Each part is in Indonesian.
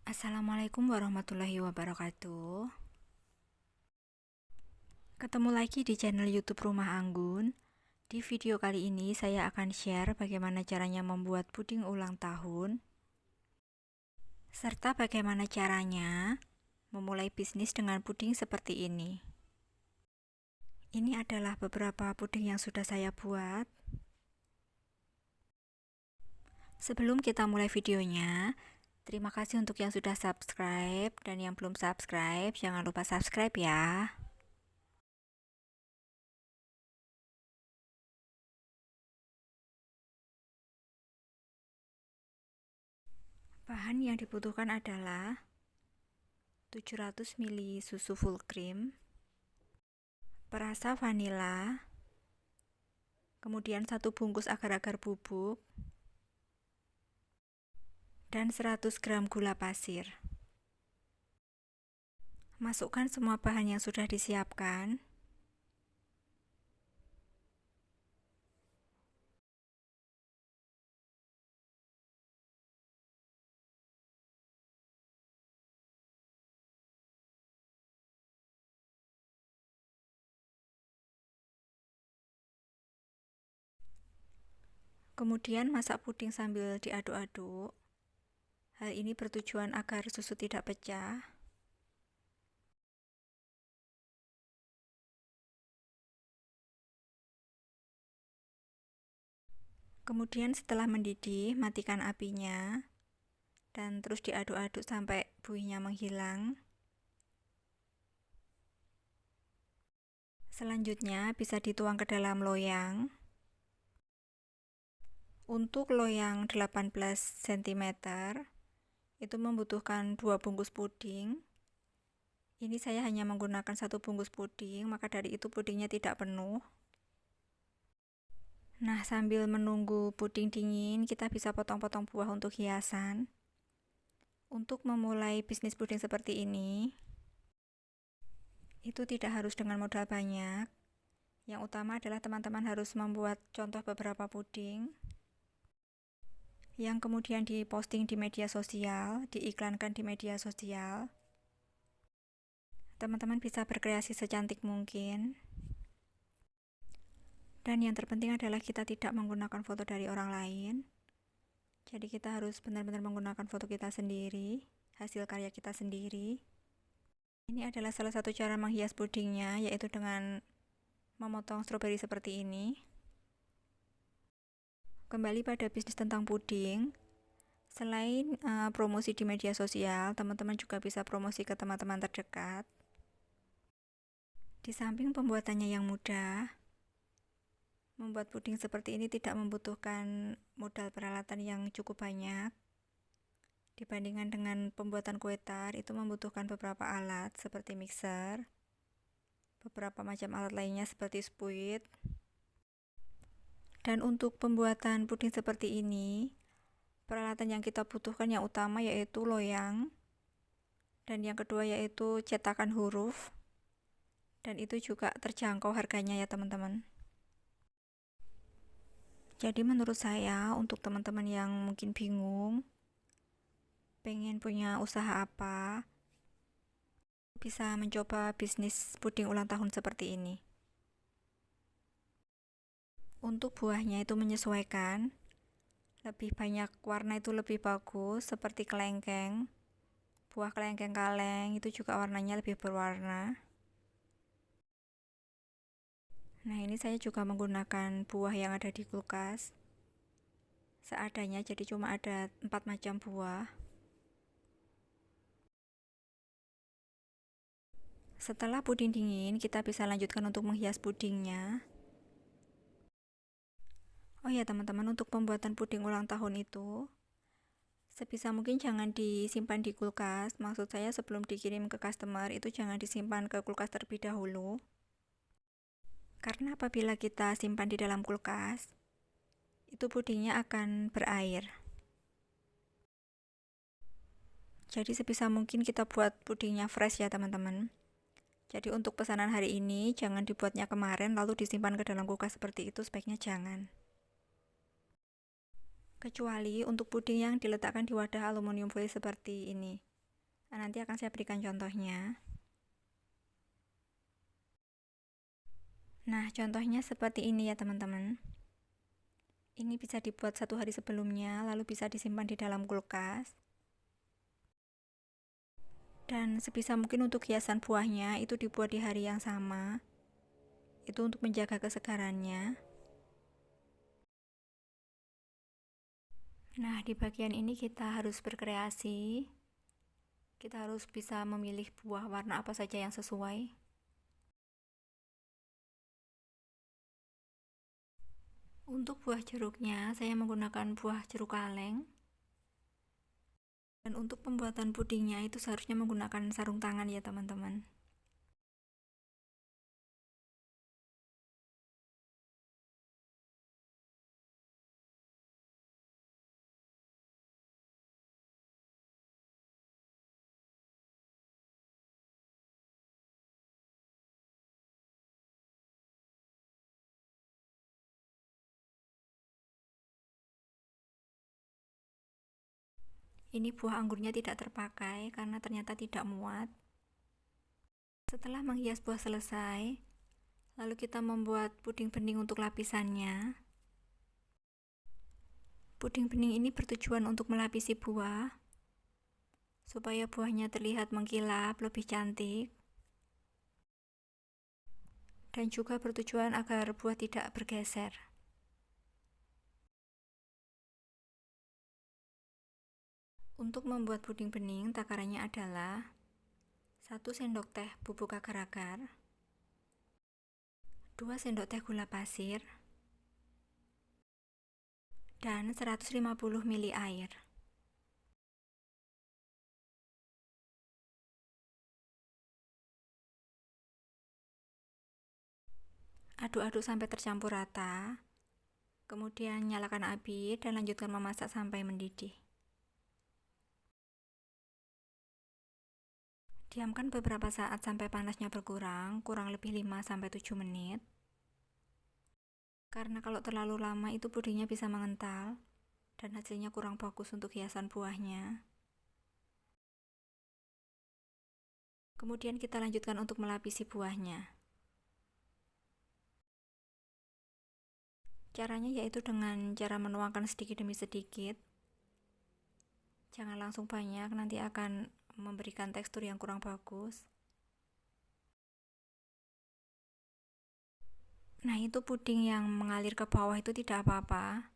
Assalamualaikum warahmatullahi wabarakatuh. Ketemu lagi di channel YouTube Rumah Anggun. Di video kali ini saya akan share bagaimana caranya membuat puding ulang tahun, serta bagaimana caranya memulai bisnis dengan puding seperti ini. Ini adalah beberapa puding yang sudah saya buat. Sebelum kita mulai videonya, terima kasih untuk yang sudah subscribe, dan yang belum subscribe jangan lupa subscribe ya. Bahan yang dibutuhkan adalah 700 ml susu full cream, perasa vanila, kemudian 1 bungkus agar-agar bubuk, dan 100 gram gula pasir. Masukkan semua bahan yang sudah disiapkan. Kemudian masak puding sambil diaduk-aduk. Hal ini bertujuan agar susu tidak pecah. Kemudian setelah mendidih, matikan apinya dan terus diaduk-aduk sampai buihnya menghilang. Selanjutnya bisa dituang ke dalam loyang. Untuk loyang 18 cm itu membutuhkan 2 bungkus puding. Ini saya hanya menggunakan 1 bungkus puding, maka dari itu pudingnya tidak penuh. Nah, sambil menunggu puding dingin, kita bisa potong-potong buah untuk hiasan. Untuk memulai bisnis puding seperti ini, itu tidak harus dengan modal banyak. Yang utama adalah teman-teman harus membuat contoh beberapa puding yang kemudian diposting di media sosial, diiklankan di media sosial. Teman-teman bisa berkreasi secantik mungkin. Dan yang terpenting adalah kita tidak menggunakan foto dari orang lain. Jadi kita harus benar-benar menggunakan foto kita sendiri, hasil karya kita sendiri. Ini adalah salah satu cara menghias pudingnya, yaitu dengan memotong stroberi seperti ini. Kembali pada bisnis tentang puding, selain promosi di media sosial, teman-teman juga bisa promosi ke teman-teman terdekat. Di samping pembuatannya yang mudah, membuat puding seperti ini tidak membutuhkan modal peralatan yang cukup banyak. Dibandingkan dengan pembuatan kue tart, itu membutuhkan beberapa alat seperti mixer, beberapa macam alat lainnya seperti spuit. Dan untuk pembuatan puding seperti ini, peralatan yang kita butuhkan yang utama yaitu loyang, dan yang kedua yaitu cetakan huruf, dan itu juga terjangkau harganya ya teman-teman. Jadi menurut saya, untuk teman-teman yang mungkin bingung pengen punya usaha apa, bisa mencoba bisnis puding ulang tahun seperti ini. Untuk buahnya itu menyesuaikan, lebih banyak warna itu lebih bagus, seperti kelengkeng. Buah kelengkeng kaleng itu juga warnanya lebih berwarna. Nah, ini saya juga menggunakan buah yang ada di kulkas seadanya, jadi cuma ada 4 macam buah. Setelah puding dingin, kita bisa lanjutkan untuk menghias pudingnya. Oh ya teman-teman, untuk pembuatan puding ulang tahun itu sebisa mungkin jangan disimpan di kulkas. Maksud saya, sebelum dikirim ke customer itu jangan disimpan ke kulkas terlebih dahulu. Karena apabila kita simpan di dalam kulkas, itu pudingnya akan berair. Jadi sebisa mungkin kita buat pudingnya fresh ya teman-teman. Jadi untuk pesanan hari ini jangan dibuatnya kemarin lalu disimpan ke dalam kulkas seperti itu, sebaiknya jangan. Kecuali untuk puding yang diletakkan di wadah aluminium foil seperti ini. Nanti akan saya berikan contohnya. Nah, contohnya seperti ini ya teman-teman. Ini bisa dibuat 1 hari sebelumnya, lalu bisa disimpan di dalam kulkas. Dan sebisa mungkin untuk hiasan buahnya itu dibuat di hari yang sama. Itu untuk menjaga kesegarannya. Nah, di bagian ini kita harus berkreasi. Kita harus bisa memilih buah warna apa saja yang sesuai. Untuk buah jeruknya, saya menggunakan buah jeruk kaleng. Dan untuk pembuatan pudingnya itu seharusnya menggunakan sarung tangan ya teman-teman. Ini buah anggurnya tidak terpakai karena ternyata tidak muat. Setelah menghias buah selesai, lalu kita membuat puding bening untuk lapisannya. Puding bening ini bertujuan untuk melapisi buah, supaya buahnya terlihat mengkilap, lebih cantik. Dan juga bertujuan agar buah tidak bergeser. Untuk membuat puding bening, takarannya adalah 1 sendok teh bubuk agar-agar, 2 sendok teh gula pasir, dan 150 ml air. Aduk-aduk sampai tercampur rata, kemudian nyalakan api dan lanjutkan memasak sampai mendidih. Diamkan beberapa saat sampai panasnya berkurang, kurang lebih 5-7 menit. Karena kalau terlalu lama itu pudingnya bisa mengental dan hasilnya kurang bagus untuk hiasan buahnya. Kemudian kita lanjutkan untuk melapisi buahnya. Caranya yaitu dengan cara menuangkan sedikit demi sedikit. Jangan langsung banyak, nanti akan memberikan tekstur yang kurang bagus. Nah, itu puding yang mengalir ke bawah itu tidak apa-apa.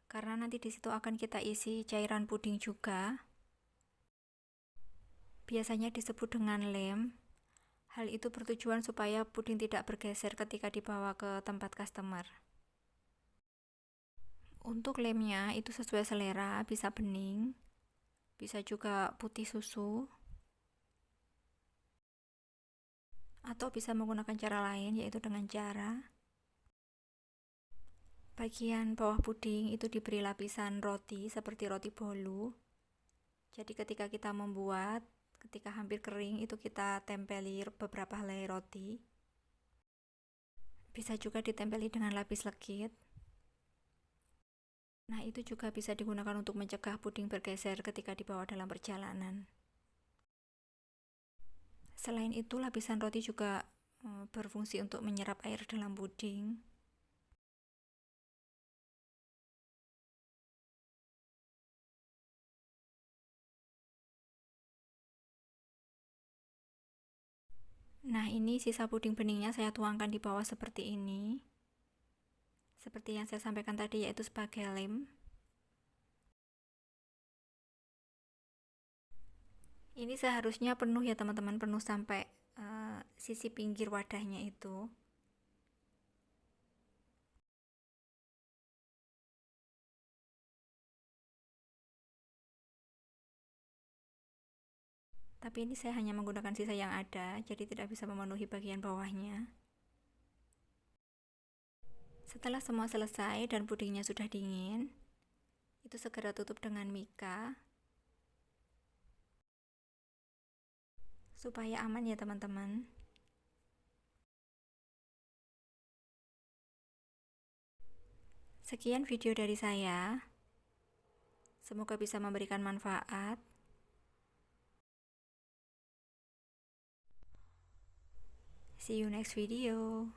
Karena nanti di situ akan kita isi cairan puding juga. Biasanya disebut dengan lem. Hal itu bertujuan supaya puding tidak bergeser ketika dibawa ke tempat customer. Untuk lemnya itu sesuai selera, bisa bening, bisa juga putih susu, atau bisa menggunakan cara lain yaitu dengan cara bagian bawah puding itu diberi lapisan roti seperti roti bolu. Jadi ketika kita membuat, ketika hampir kering itu kita tempeli beberapa helai roti. Bisa juga ditempeli dengan lapis legit. Nah, itu juga bisa digunakan untuk mencegah puding bergeser ketika dibawa dalam perjalanan. Selain itu, lapisan roti juga berfungsi untuk menyerap air dalam puding. Nah, ini sisa puding beningnya saya tuangkan di bawah seperti ini. Seperti yang saya sampaikan tadi, yaitu sebagai lem. Ini seharusnya penuh ya teman-teman, penuh sampai sisi pinggir wadahnya itu. Tapi ini saya hanya menggunakan sisa yang ada, jadi tidak bisa memenuhi bagian bawahnya. Setelah semua selesai dan pudingnya sudah dingin, itu segera tutup dengan mika supaya aman ya teman-teman. Sekian video dari saya. Semoga bisa memberikan manfaat. See you next video.